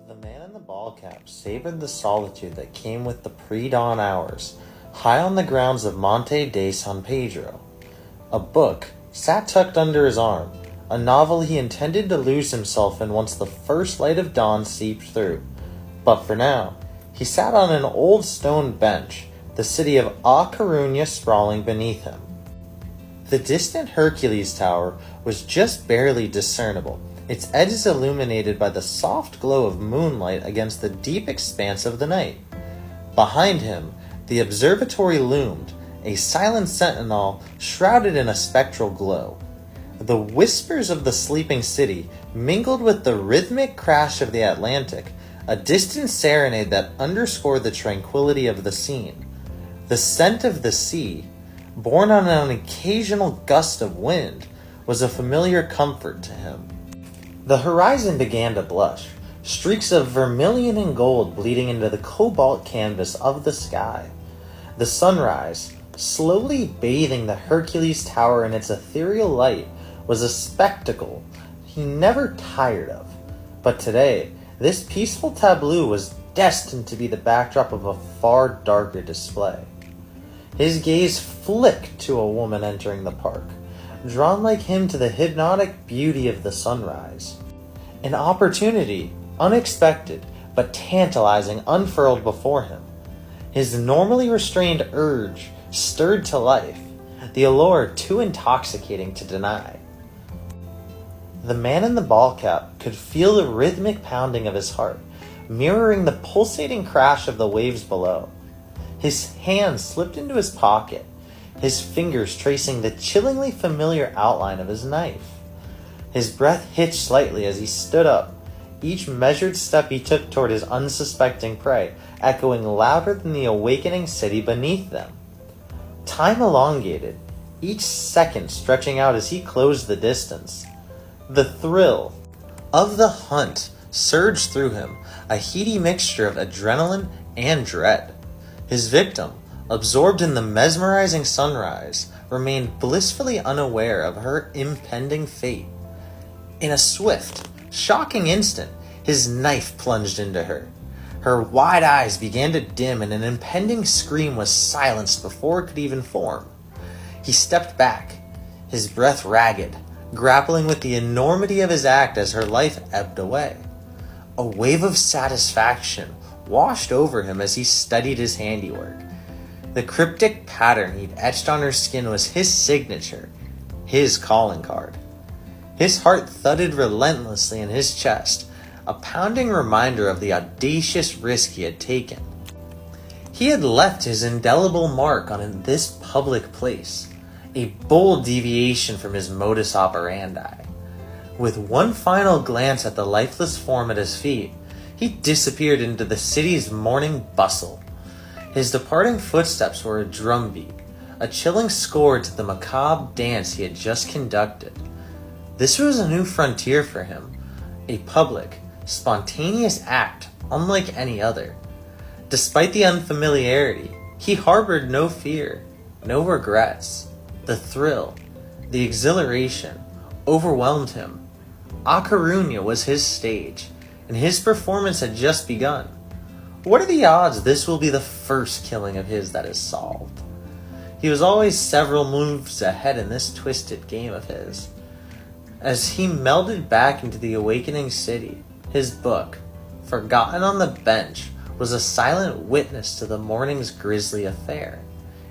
The man in the ballcap savored the solitude that came with the pre-dawn hours, high on the grounds of Monte de San Pedro. A book sat tucked under his arm, a novel he intended to lose himself in once the first light of dawn seeped through. But for now, he sat on an old stone bench, the city of A Coruña sprawling beneath him. The distant Hercules Tower was just barely discernible, its edges illuminated by the soft glow of moonlight against the deep expanse of the night. Behind him, the observatory loomed, a silent sentinel shrouded in a spectral glow. The whispers of the sleeping city mingled with the rhythmic crash of the Atlantic, a distant serenade that underscored the tranquility of the scene. The scent of the sea, borne on an occasional gust of wind, was a familiar comfort to him. The horizon began to blush, streaks of vermilion and gold bleeding into the cobalt canvas of the sky. The sunrise, slowly bathing the Hercules Tower in its ethereal light, was a spectacle he never tired of. But today, this peaceful tableau was destined to be the backdrop of a far darker display. His gaze flicked to a woman entering the park, drawn like him to the hypnotic beauty of the sunrise. An opportunity, unexpected but tantalizing, unfurled before him. His normally restrained urge stirred to life, the allure too intoxicating to deny. The man in the ballcap could feel the rhythmic pounding of his heart, mirroring the pulsating crash of the waves below. His hand slipped into his pocket, his fingers tracing the chillingly familiar outline of his knife. His breath hitched slightly as he stood up, each measured step he took toward his unsuspecting prey echoing louder than the awakening city beneath them. Time elongated, each second stretching out as he closed the distance. The thrill of the hunt surged through him, a heady mixture of adrenaline and dread. His victim, absorbed in the mesmerizing sunrise, remained blissfully unaware of her impending fate. In a swift, shocking instant, his knife plunged into her. Her wide eyes began to dim and an impending scream was silenced before it could even form. He stepped back, his breath ragged, grappling with the enormity of his act as her life ebbed away. A wave of satisfaction washed over him as he studied his handiwork. The cryptic pattern he'd etched on her skin was his signature, his calling card. His heart thudded relentlessly in his chest, a pounding reminder of the audacious risk he had taken. He had left his indelible mark on this public place, a bold deviation from his modus operandi. With one final glance at the lifeless form at his feet, he disappeared into the city's morning bustle. His departing footsteps were a drumbeat, a chilling score to the macabre dance he had just conducted. This was a new frontier for him, a public, spontaneous act unlike any other. Despite the unfamiliarity, he harbored no fear, no regrets. The thrill, the exhilaration, overwhelmed him. A Coruña was his stage, and his performance had just begun. What are the odds this will be the first killing of his that is solved? He was always several moves ahead in this twisted game of his. As he melded back into the awakening city, his book, forgotten on the bench, was a silent witness to the morning's grisly affair,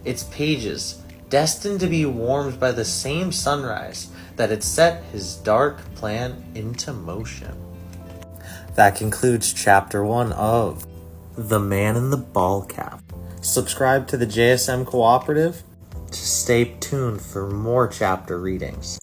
its pages destined to be warmed by the same sunrise that had set his dark plan into motion. That concludes Chapter 1 of The Man in the Ballcap. Subscribe to the JSM Cooperative to stay tuned for more chapter readings.